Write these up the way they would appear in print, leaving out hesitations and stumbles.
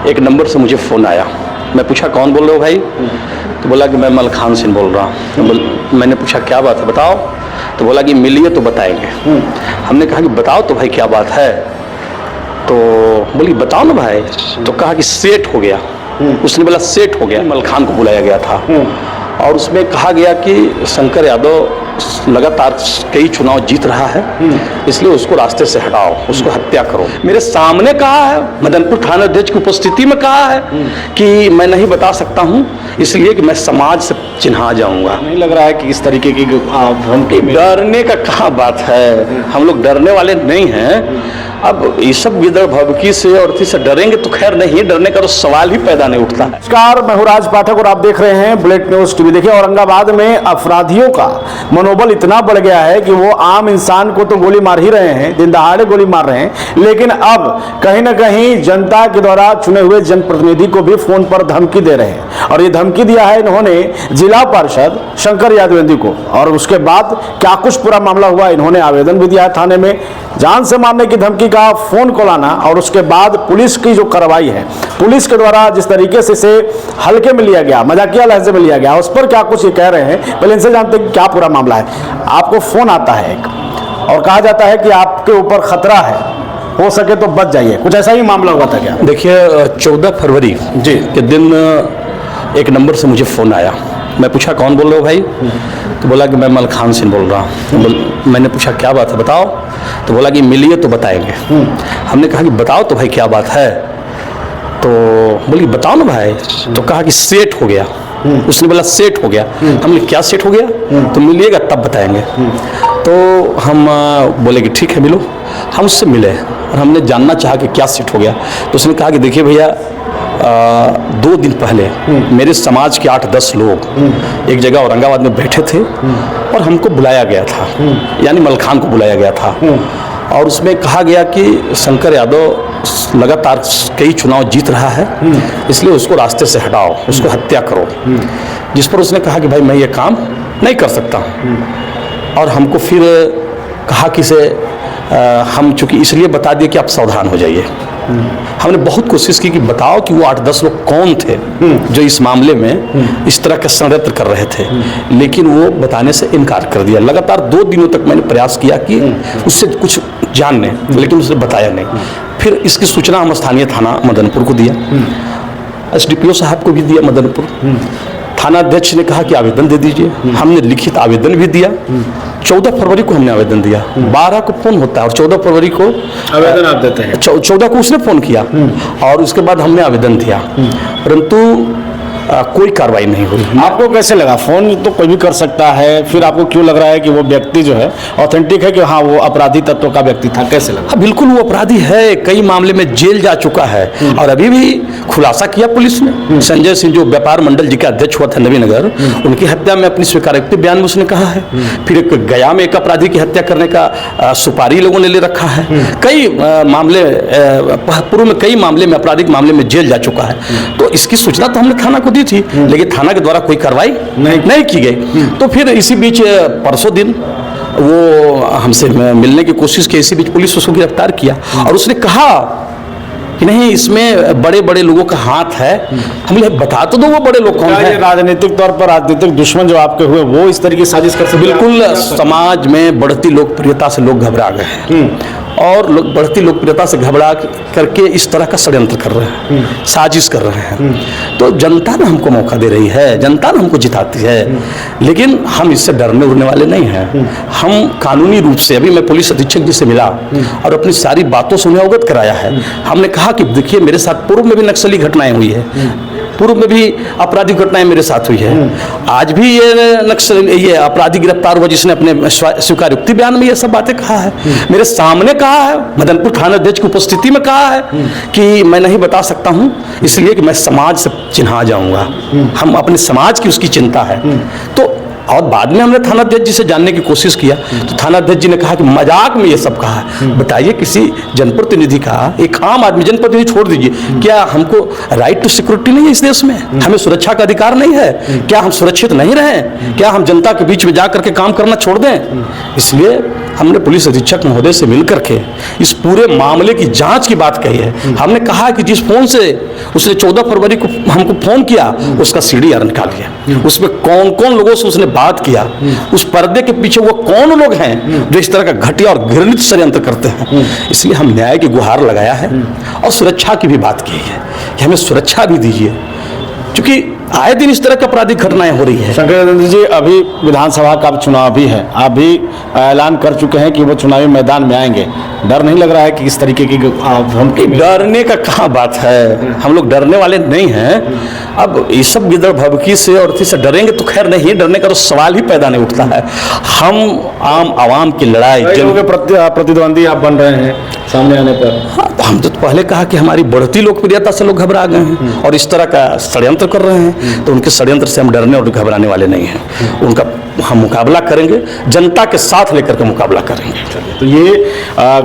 एक नंबर से मुझे फ़ोन आया। मैं पूछा कौन बोल रहे हो भाई? तो बोला कि मैं मलखान सिंह बोल रहा हूँ। मैंने पूछा क्या बात है बताओ? तो बोला कि मिलिए तो बताएंगे। हमने कहा कि बताओ तो भाई क्या बात है? तो बोली बताओ ना भाई। तो कहा कि सेट हो गया। उसने बोला सेट हो गया। मलखान को बुलाया गया था और उसमें कहा गया कि शंकर यादव लगातार कई चुनाव जीत रहा है, इसलिए उसको रास्ते से हटाओ, उसको हत्या करो। मेरे सामने कहा है, मदनपुर थाना अध्यक्ष की उपस्थिति में कहा है कि मैं नहीं बता सकता हूं, इसलिए कि मैं समाज से चिन्हा जाऊंगा। नहीं लग रहा है कि इस तरीके की धमकी? डरने का कहाँ बात है, हम लोग डरने वाले नहीं हैं। अब ये सब गिदड़ भभकी से और इसी से डरेंगे तो खैर नहीं, डरने का तो सवाल ही पैदा नहीं उठता। नमस्कार, मैं हूं राज पाठक और आप देख रहे हैं बुलेट न्यूज टीवी। देखिए, औरंगाबाद में अपराधियों का मनोबल इतना बढ़ गया है कि वो आम इंसान को तो गोली मार ही रहे हैं, दिन दहाड़े गोली मार रहे हैं, लेकिन अब कहीं ना कहीं जनता के द्वारा चुने हुए जनप्रतिनिधि को भी फोन पर धमकी दे रहे हैं। और ये धमकी दिया है इन्होंने जिला पार्षद शंकर यादवेंद्र को, और उसके बाद क्या कुछ पूरा मामला हुआ, इन्होंने आवेदन भी दिया है थाने में जान से मारने की धमकी का फोन कॉल आना, और उसके बाद पुलिस की जो कार्रवाई है, पुलिस के द्वारा जिस तरीके से इसे हल्के में लिया गया, मजाकिया लहजे में लिया गया, उस पर क्या कुछ ये कह रहे हैं, पहले इनसे जानते हैं क्या पूरा मामला है। आपको फोन आता है एक और कहा जाता है कि आपके ऊपर खतरा है, हो सके तो बच जाइए, कुछ ऐसा ही मामला हुआ था क्या? देखिए 14 फरवरी जी के दिन एक नंबर से मुझे फ़ोन आया। मैं पूछा कौन बोल रहे हो भाई? तो बोला कि मैं मलखान सिंह बोल रहा हूँ। मैंने पूछा क्या बात है बताओ? तो बोला कि मिलिए तो बताएंगे। हमने कहा कि बताओ तो भाई क्या बात है? तो बोली बताओ ना भाई। तो कहा कि सेट हो गया। उसने बोला सेट हो गया। हमने क्या सेट हो गया? तो मिलिएगा तब बताएंगे। तो हम बोले कि ठीक है मिलो। हम उससे मिले और हमने जानना चाहा कि क्या सेट हो गया। तो उसने कहा कि देखिए भैया 2 दिन पहले मेरे समाज के 8-10 लोग एक जगह औरंगाबाद में बैठे थे और हमको बुलाया गया था, यानी मलखान को बुलाया गया था, और उसमें कहा गया कि शंकर यादव लगातार कई चुनाव जीत रहा है, इसलिए उसको रास्ते से हटाओ, उसको हत्या करो। जिस पर उसने कहा कि भाई मैं ये काम नहीं कर सकता। और हमको फिर कहा कि से हम चूंकि इसलिए बता दिए कि आप सावधान हो जाइए। हमने बहुत कोशिश की कि बताओ कि वो 8-10 लोग कौन थे जो इस मामले में इस तरह का षड्यंत्र कर रहे थे, लेकिन वो बताने से इनकार कर दिया। लगातार 2 दिनों तक मैंने प्रयास किया कि उससे कुछ जानने, लेकिन उसने बताया नहीं। फिर इसकी सूचना हम स्थानीय थाना मदनपुर को दिया, SDPO साहब को भी दिया मदनपुर। थाना अध्यक्ष ने कहा कि आवेदन दे दीजिए। हमने लिखित आवेदन भी दिया। 14 फरवरी को हमने आवेदन दिया। 12 को फोन होता है और 14 फरवरी को आवेदन आप देते हैं। 14 को उसने फोन किया और उसके बाद हमने आवेदन दिया, परंतु कोई कार्रवाई नहीं हुई। आपको कैसे लगा? फोन तो कोई भी कर सकता है, फिर आपको क्यों लग रहा है कि वो व्यक्ति जो है ऑथेंटिक है, कि हाँ वो अपराधी तत्व का व्यक्ति था? कैसे लगा? हाँ बिल्कुल वो अपराधी है, कई मामले में जेल जा चुका है और अभी भी खुलासा किया पुलिस ने। संजय सिंह जो व्यापार मंडल जी का अध्यक्ष हुआ था नवीनगर, उनकी हत्या में अपनी स्वीकारोक्ति बयान में उसने कहा है। फिर एक गया में एक अपराधी की हत्या करने का सुपारी लोगों ने ले रखा है। कई मामले पूर्व में कई मामले में आपराधिक मामले में जेल जा चुका है। तो इसकी सूचना तो हमने थाना को दी थी, लेकिन थाना के द्वारा कोई कार्रवाई नहीं की गई। तो फिर इसी बीच परसों दिन वो हमसे मिलने की कोशिश की, इसी बीच पुलिस उसको गिरफ्तार किया और उसने कहा कि नहीं इसमें बड़े बड़े लोगों का हाथ है। हमने बता तो दो वो बड़े लोग कौन हैं। राजनीतिक तौर पर राजनीतिक दुश्मन जो आपके हुए वो इस तरह की साजिश कर सकते? बिल्कुल, समाज में बढ़ती लोकप्रियता से लोग घबरा गए हैं और लोग बढ़ती लोकप्रियता से घबरा करके इस तरह का षड्यंत्र कर रहे हैं, साजिश कर रहे हैं। तो जनता ने हमको मौका दे रही है, जनता ने हमको जिताती है, लेकिन हम इससे डरने उड़ने वाले नहीं हैं। हम कानूनी रूप से, अभी मैं पुलिस अधीक्षक जी से मिला और अपनी सारी बातों से उन्हें अवगत कराया है। हमने कहा कि देखिए मेरे साथ पूर्व में भी नक्सली घटनाएं हुई है, पूर्व में भी आपराधिक घटनाएं मेरे साथ हुई है, आज भी ये अपराधी गिरफ्तार हुआ जिसने अपने स्वीकारोक्ति बयान में ये सब बातें कहा है। मेरे सामने कहा है, मदनपुर थाना अध्यक्ष की उपस्थिति में कहा है कि मैं नहीं बता सकता हूं, इसलिए कि मैं समाज से चिन्हा जाऊंगा। हम अपने समाज की उसकी चिंता है। तो और बाद में हमने थाना अध्यक्ष जी से जानने की कोशिश किया, तो थाना अध्यक्ष जी ने कहा कि मजाक में ये सब कहा है। बताइए किसी जनप्रतिनिधि का, एक आम आदमी, जनप्रतिनिधि छोड़ दीजिए, क्या हमको राइट टू सिक्योरिटी नहीं है इस देश में? हमें सुरक्षा का अधिकार नहीं है क्या? हम सुरक्षित नहीं रहे? क्या हम जनता के बीच में जा करके काम करना छोड़ दें? इसलिए हमने पुलिस अधीक्षक महोदय से मिलकर के इस पूरे मामले की जांच की बात कही है। हमने कहा कि जिस फोन से उसने 14 फरवरी को हमको फोन किया उसका सीडीआर निकालिए, उसमें कौन कौन लोगों से उसने बात किया, उस पर्दे के पीछे वो कौन लोग हैं जो इस तरह का घटिया और घृणित षड्यंत्र करते हैं। इसलिए हम न्याय की गुहार लगाया है और सुरक्षा की भी बात की है कि हमें सुरक्षा भी दीजिए, क्योंकि आए दिन इस तरह की आपराधिक घटनाएं हो रही है। शंकरानंद जी, अभी विधानसभा का चुनाव भी है, आप भी ऐलान कर चुके हैं कि वो चुनावी मैदान में आएंगे, डर नहीं लग रहा है कि इस तरीके की डरने का कहाँ बात है, हम लोग डरने वाले नहीं हैं। अब ये सब गिदड़ भभकी से और से डरेंगे तो खैर नहीं, डरने का तो सवाल ही पैदा नहीं उठता है। हम आम आवाम की लड़ाई प्रतिद्वंदी आप बन रहे हैं सामने आने पर। हाँ, तो हम तो पहले कहा कि हमारी बढ़ती लोकप्रियता से लोग घबरा गए हैं और इस तरह का षड्यंत्र कर रहे हैं, तो उनके षड्यंत्र से हम डरने और घबराने वाले नहीं हैं। उनका हम मुकाबला करेंगे, जनता के साथ लेकर के मुकाबला करेंगे। तो ये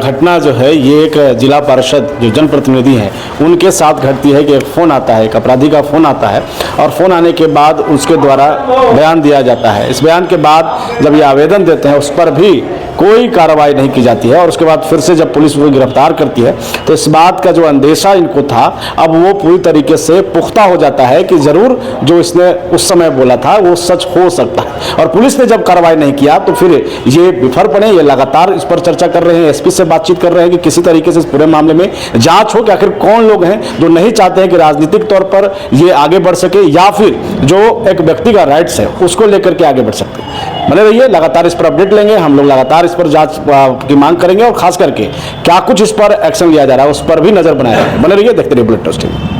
घटना जो है ये एक जिला पार्षद जो जनप्रतिनिधि हैं उनके साथ घटती है कि एक फ़ोन आता है, एक अपराधी का फ़ोन आता है और फ़ोन आने के बाद उसके द्वारा बयान दिया जाता है। इस बयान के बाद जब ये आवेदन देते हैं उस पर भी कोई कार्रवाई नहीं की जाती है और उसके बाद फिर से जब पुलिस वो गिरफ्तार करती है तो इस बात का जो अंदेशा इनको था अब वो पूरी तरीके से पुख्ता हो जाता है कि ज़रूर जो इसने उस समय बोला था वो सच हो सकता है। और पुलिस ने जब कार्रवाई नहीं किया तो फिर ये विफल पड़े, ये लगातार इस पर चर्चा कर रहे हैं, एसपी से बातचीत कर रहे हैं कि किसी तरीके से इस पूरे मामले में जांच हो कि आखिर कौन लोग हैं जो नहीं चाहते हैं कि राजनीतिक तौर पर ये आगे बढ़ सके या फिर जो एक व्यक्ति का राइट्स है उसको लेकर के आगे बढ़ सकते हैं। बने रहिए, लगातार इस पर अपडेट लेंगे, हम लोग लगातार इस पर जांच की मांग करेंगे और खास करके क्या कुछ इस पर एक्शन लिया जा रहा है उस पर भी नजर बनाए रखेंगे। बने रहिए, देखते रहिए बुलेटिन न्यूज़ टीवी।